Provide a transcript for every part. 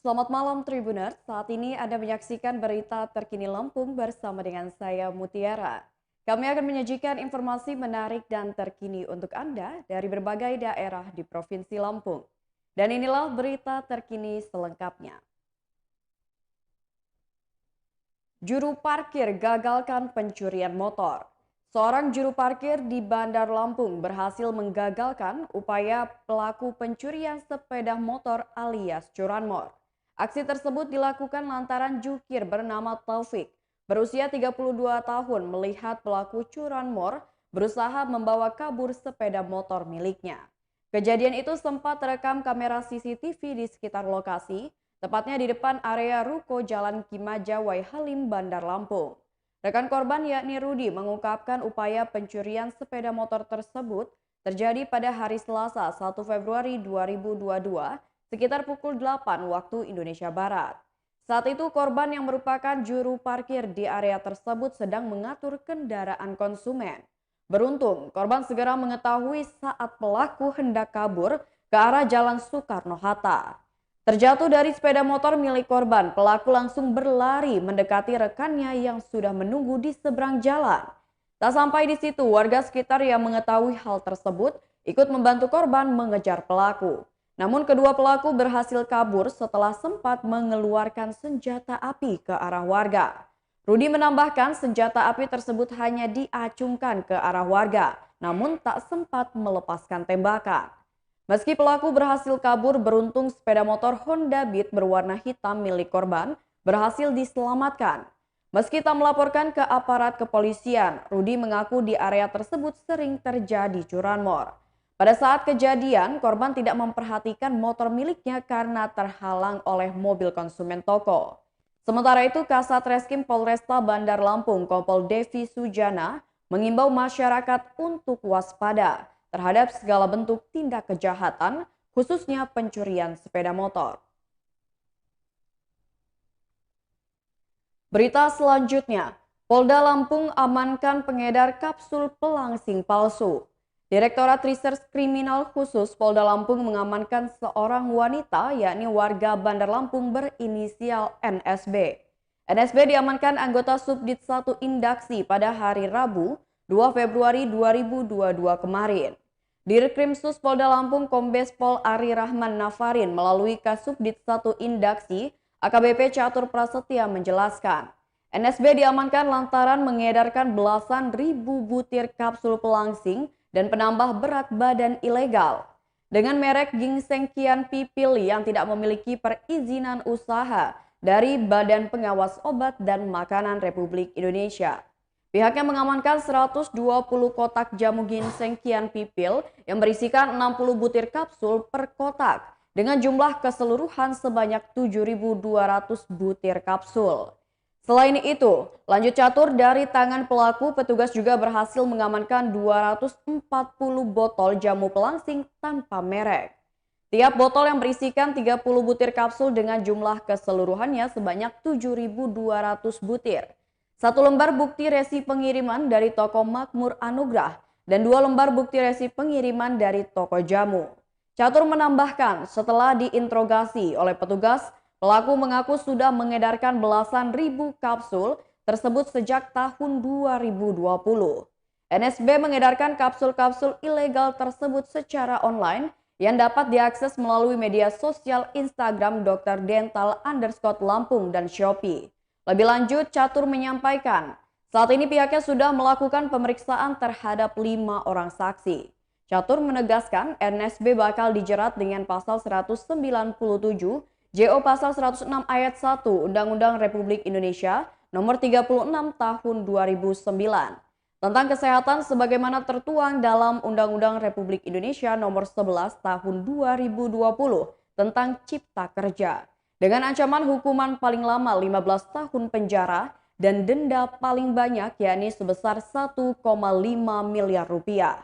Selamat malam Tribuners, saat ini Anda menyaksikan berita terkini Lampung bersama dengan saya Mutiara. Kami akan menyajikan informasi menarik dan terkini untuk Anda dari berbagai daerah di Provinsi Lampung. Dan inilah berita terkini selengkapnya. Juru parkir gagalkan pencurian motor. Seorang juru parkir di Bandar Lampung berhasil menggagalkan upaya pelaku pencurian sepeda motor alias curanmor. Aksi tersebut dilakukan lantaran jukir bernama Taufik, berusia 32 tahun melihat pelaku curanmor berusaha membawa kabur sepeda motor miliknya. Kejadian itu sempat terekam kamera CCTV di sekitar lokasi, tepatnya di depan area ruko Jalan Kimaja Wai Halim, Bandar Lampung. Rekan korban yakni Rudi mengungkapkan upaya pencurian sepeda motor tersebut terjadi pada hari Selasa 1 Februari 2022 sekitar pukul 8 waktu Indonesia Barat. Saat itu korban yang merupakan juru parkir di area tersebut sedang mengatur kendaraan konsumen. Beruntung, korban segera mengetahui saat pelaku hendak kabur ke arah Jalan Soekarno-Hatta. Terjatuh dari sepeda motor milik korban, pelaku langsung berlari mendekati rekannya yang sudah menunggu di seberang jalan. Tak sampai di situ, warga sekitar yang mengetahui hal tersebut ikut membantu korban mengejar pelaku. Namun kedua pelaku berhasil kabur setelah sempat mengeluarkan senjata api ke arah warga. Rudi menambahkan senjata api tersebut hanya diacungkan ke arah warga, namun tak sempat melepaskan tembakan. Meski pelaku berhasil kabur, beruntung sepeda motor Honda Beat berwarna hitam milik korban berhasil diselamatkan. Meski tak melaporkan ke aparat kepolisian, Rudi mengaku di area tersebut sering terjadi curanmor. Pada saat kejadian, korban tidak memperhatikan motor miliknya karena terhalang oleh mobil konsumen toko. Sementara itu, Kasat Reskrim Polresta Bandar Lampung, Kompol Devi Sujana, mengimbau masyarakat untuk waspada terhadap segala bentuk tindak kejahatan, khususnya pencurian sepeda motor. Berita selanjutnya, Polda Lampung amankan pengedar kapsul pelangsing palsu. Direktorat Reserse Kriminal Khusus Polda Lampung mengamankan seorang wanita yakni warga Bandar Lampung berinisial NSB. NSB diamankan anggota Subdit 1 Indaksi pada hari Rabu 2 Februari 2022 kemarin. Dirkrimsus Polda Lampung Kombes Pol Ari Rahman Nafarin melalui Kasubdit 1 Indaksi AKBP Catur Prasetya menjelaskan, NSB diamankan lantaran mengedarkan belasan ribu butir kapsul pelangsing dan penambah berat badan ilegal dengan merek ginseng kian pipil yang tidak memiliki perizinan usaha dari Badan Pengawas Obat dan Makanan Republik Indonesia. Pihaknya mengamankan 120 kotak jamu ginseng kian pipil yang berisikan 60 butir kapsul per kotak dengan jumlah keseluruhan sebanyak 7.200 butir kapsul. Selain itu, lanjut catur dari tangan pelaku, petugas juga berhasil mengamankan 240 botol jamu pelangsing tanpa merek. Tiap botol yang berisikan 30 butir kapsul dengan jumlah keseluruhannya sebanyak 7.200 butir. 1 lembar bukti resi pengiriman dari toko Makmur Anugrah dan 2 lembar bukti resi pengiriman dari toko jamu. Catur menambahkan, setelah diinterogasi oleh petugas, pelaku mengaku sudah mengedarkan belasan ribu kapsul tersebut sejak tahun 2020. NSB mengedarkan kapsul-kapsul ilegal tersebut secara online yang dapat diakses melalui media sosial Instagram Dr. Dental _Lampung dan Shopee. Lebih lanjut, Catur menyampaikan, saat ini pihaknya sudah melakukan pemeriksaan terhadap 5 orang saksi. Catur menegaskan NSB bakal dijerat dengan pasal 197 JO pasal 106 ayat 1 Undang-Undang Republik Indonesia nomor 36 tahun 2009 tentang kesehatan sebagaimana tertuang dalam Undang-Undang Republik Indonesia nomor 11 tahun 2020 tentang Cipta Kerja dengan ancaman hukuman paling lama 15 tahun penjara dan denda paling banyak yakni sebesar 1,5 miliar rupiah.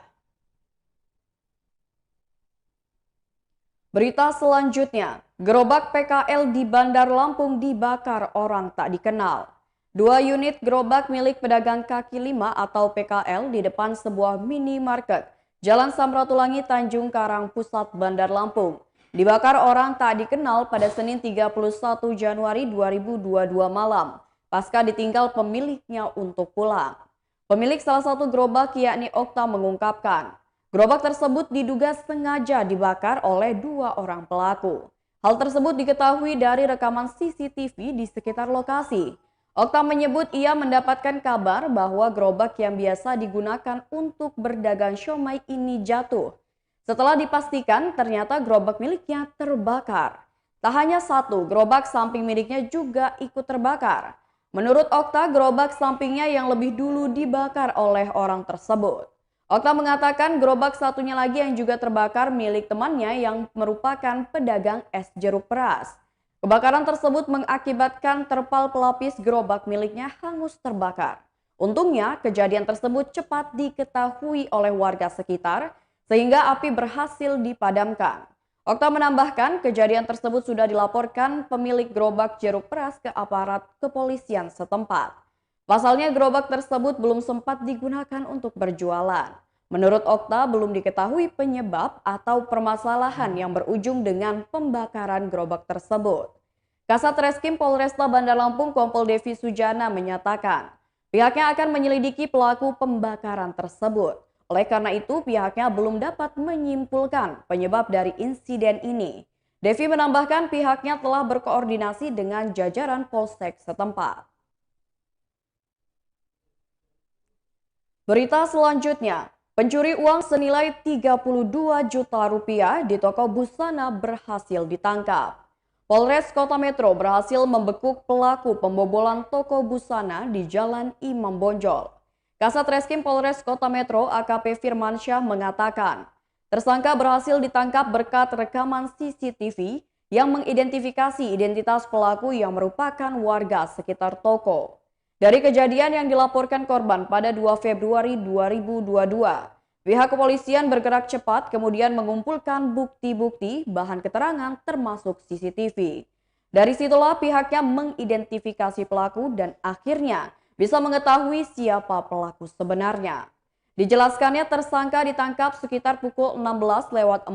Berita selanjutnya, gerobak PKL di Bandar Lampung dibakar orang tak dikenal. 2 unit gerobak milik pedagang kaki lima atau PKL di depan sebuah minimarket Jalan Samratulangi, Tanjung Karang Pusat, Bandar Lampung dibakar orang tak dikenal pada Senin 31 Januari 2022 malam, pasca ditinggal pemiliknya untuk pulang. Pemilik salah satu gerobak yakni Okta mengungkapkan, gerobak tersebut diduga sengaja dibakar oleh 2 orang pelaku. Hal tersebut diketahui dari rekaman CCTV di sekitar lokasi. Okta menyebut ia mendapatkan kabar bahwa gerobak yang biasa digunakan untuk berdagang siomay ini jatuh. Setelah dipastikan, ternyata gerobak miliknya terbakar. Tak hanya satu, gerobak samping miliknya juga ikut terbakar. Menurut Okta, gerobak sampingnya yang lebih dulu dibakar oleh orang tersebut. Okta mengatakan gerobak satunya lagi yang juga terbakar milik temannya yang merupakan pedagang es jeruk peras. Kebakaran tersebut mengakibatkan terpal pelapis gerobak miliknya hangus terbakar. Untungnya, kejadian tersebut cepat diketahui oleh warga sekitar sehingga api berhasil dipadamkan. Okta menambahkan kejadian tersebut sudah dilaporkan pemilik gerobak jeruk peras ke aparat kepolisian setempat. Pasalnya gerobak tersebut belum sempat digunakan untuk berjualan. Menurut Okta, belum diketahui penyebab atau permasalahan yang berujung dengan pembakaran gerobak tersebut. Kasat Reskrim Polresta Bandar Lampung Kompol Devi Sujana menyatakan, pihaknya akan menyelidiki pelaku pembakaran tersebut. Oleh karena itu, pihaknya belum dapat menyimpulkan penyebab dari insiden ini. Devi menambahkan pihaknya telah berkoordinasi dengan jajaran Polsek setempat. Berita selanjutnya, pencuri uang senilai 32 juta rupiah di toko busana berhasil ditangkap. Polres Kota Metro berhasil membekuk pelaku pembobolan toko busana di Jalan Imam Bonjol. Kasat Reskrim Polres Kota Metro AKP Firmansyah mengatakan, tersangka berhasil ditangkap berkat rekaman CCTV yang mengidentifikasi identitas pelaku yang merupakan warga sekitar toko. Dari kejadian yang dilaporkan korban pada 2 Februari 2022, pihak kepolisian bergerak cepat kemudian mengumpulkan bukti-bukti bahan keterangan termasuk CCTV. Dari situlah pihaknya mengidentifikasi pelaku dan akhirnya bisa mengetahui siapa pelaku sebenarnya. Dijelaskannya tersangka ditangkap sekitar pukul 16:45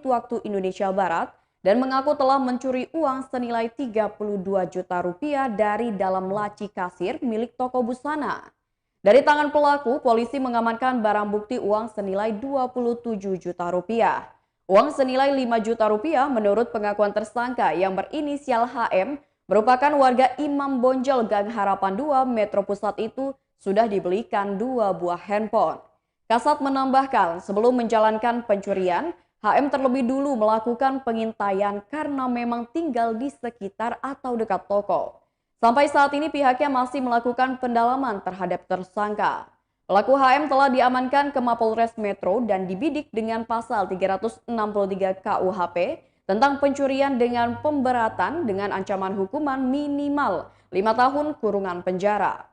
waktu Indonesia Barat dan mengaku telah mencuri uang senilai 32 juta rupiah dari dalam laci kasir milik toko busana. Dari tangan pelaku, polisi mengamankan barang bukti uang senilai 27 juta rupiah. Uang senilai 5 juta rupiah menurut pengakuan tersangka yang berinisial HM merupakan warga Imam Bonjol Gang Harapan 2 Metro Pusat itu sudah dibelikan 2 buah handphone. Kasat menambahkan sebelum menjalankan pencurian, HM terlebih dulu melakukan pengintaian karena memang tinggal di sekitar atau dekat toko. Sampai saat ini pihaknya masih melakukan pendalaman terhadap tersangka. Pelaku HM telah diamankan ke Mapolres Metro dan dibidik dengan pasal 363 KUHP tentang pencurian dengan pemberatan dengan ancaman hukuman minimal 5 tahun kurungan penjara.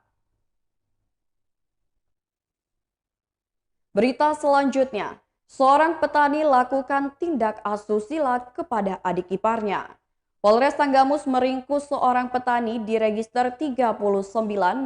Berita selanjutnya, seorang petani lakukan tindak asusila kepada adik iparnya. Polres Tanggamus meringkus seorang petani di register 39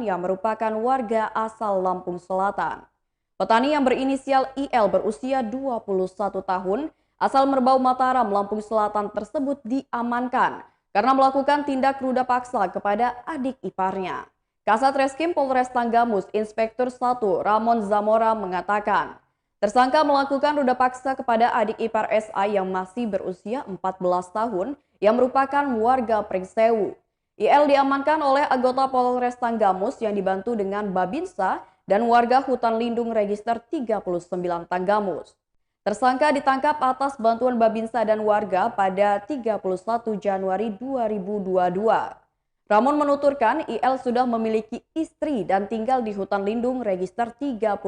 yang merupakan warga asal Lampung Selatan. Petani yang berinisial IL berusia 21 tahun, asal Merbau Mataram, Lampung Selatan tersebut diamankan karena melakukan tindak ruda paksa kepada adik iparnya. Kasat Reskrim Polres Tanggamus Inspektur 1 Ramon Zamora mengatakan, tersangka melakukan ruda paksa kepada adik ipar SA yang masih berusia 14 tahun yang merupakan warga Pringsewu. IL diamankan oleh anggota Polres Tanggamus yang dibantu dengan Babinsa dan warga hutan lindung register 39 Tanggamus. Tersangka ditangkap atas bantuan Babinsa dan warga pada 31 Januari 2022. Ramon menuturkan IL sudah memiliki istri dan tinggal di hutan lindung register 39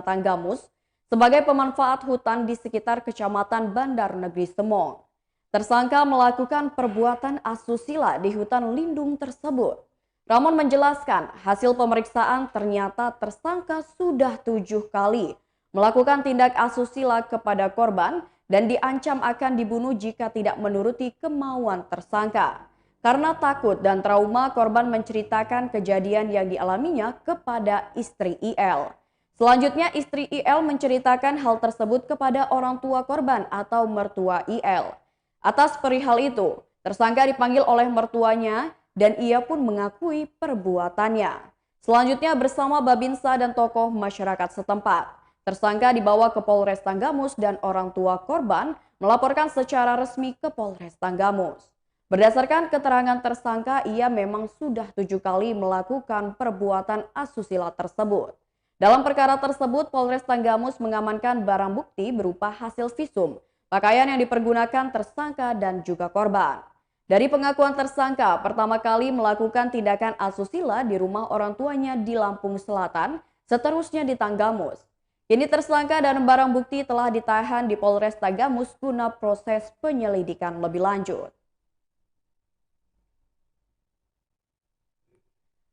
Tanggamus sebagai pemanfaat hutan di sekitar Kecamatan Bandar Negeri Semong. Tersangka melakukan perbuatan asusila di hutan lindung tersebut. Ramon menjelaskan hasil pemeriksaan ternyata tersangka sudah 7 kali melakukan tindak asusila kepada korban dan diancam akan dibunuh jika tidak menuruti kemauan tersangka. Karena takut dan trauma, korban menceritakan kejadian yang dialaminya kepada istri IL. Selanjutnya, istri IL menceritakan hal tersebut kepada orang tua korban atau mertua IL. Atas perihal itu, tersangka dipanggil oleh mertuanya dan ia pun mengakui perbuatannya. Selanjutnya bersama Babinsa dan tokoh masyarakat setempat, tersangka dibawa ke Polres Tanggamus dan orang tua korban melaporkan secara resmi ke Polres Tanggamus. Berdasarkan keterangan tersangka, ia memang sudah 7 kali melakukan perbuatan asusila tersebut. Dalam perkara tersebut, Polres Tanggamus mengamankan barang bukti berupa hasil visum, pakaian yang dipergunakan tersangka dan juga korban. Dari pengakuan tersangka, pertama kali melakukan tindakan asusila di rumah orang tuanya di Lampung Selatan, seterusnya di Tanggamus. Kini tersangka dan barang bukti telah ditahan di Polres Tanggamus guna proses penyelidikan lebih lanjut.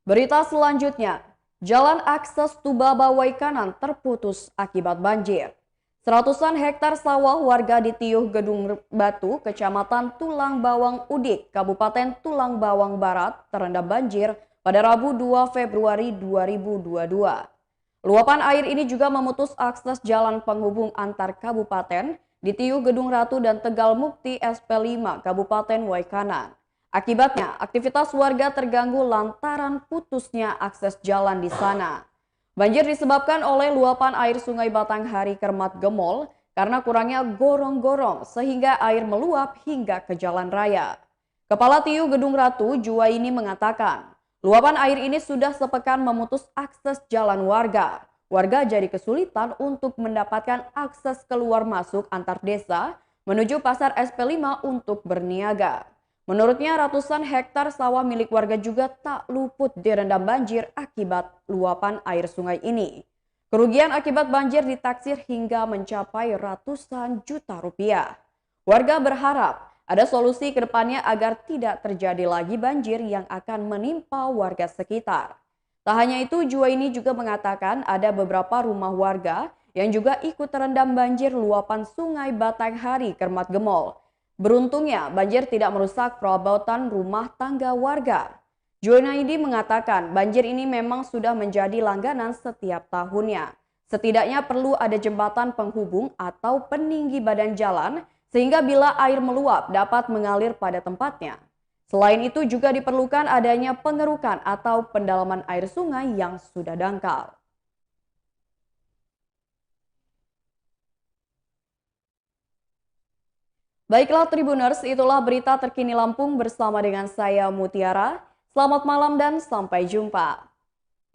Berita selanjutnya, jalan akses Tuba Waikanan terputus akibat banjir. Seratusan hektar sawah warga di Tiuh Gedung Batu, Kecamatan Tulang Bawang Udik, Kabupaten Tulang Bawang Barat terendam banjir pada Rabu 2 Februari 2022. Luapan air ini juga memutus akses jalan penghubung antar kabupaten di Tiuh Gedung Ratu dan Tegal Mukti SP5 Kabupaten Waikanan. Akibatnya, aktivitas warga terganggu lantaran putusnya akses jalan di sana. Banjir disebabkan oleh luapan air Sungai Batanghari Kermat Gemol karena kurangnya gorong-gorong sehingga air meluap hingga ke jalan raya. Kepala Tiuh Gedung Ratu Juwaini mengatakan, luapan air ini sudah sepekan memutus akses jalan warga. Warga jadi kesulitan untuk mendapatkan akses keluar masuk antar desa menuju pasar SP5 untuk berniaga. Menurutnya ratusan hektar sawah milik warga juga tak luput direndam banjir akibat luapan air sungai ini. Kerugian akibat banjir ditaksir hingga mencapai ratusan juta rupiah. Warga berharap ada solusi ke depannya agar tidak terjadi lagi banjir yang akan menimpa warga sekitar. Tak hanya itu, Juwaini juga mengatakan ada beberapa rumah warga yang juga ikut terendam banjir luapan Sungai Batanghari Kermat Gemol. Beruntungnya, banjir tidak merusak perabotan rumah tangga warga. Junaidi mengatakan banjir ini memang sudah menjadi langganan setiap tahunnya. Setidaknya perlu ada jembatan penghubung atau peninggi badan jalan sehingga bila air meluap dapat mengalir pada tempatnya. Selain itu juga diperlukan adanya pengerukan atau pendalaman air sungai yang sudah dangkal. Baiklah Tribuners, itulah berita terkini Lampung bersama dengan saya Mutiara. Selamat malam dan sampai jumpa.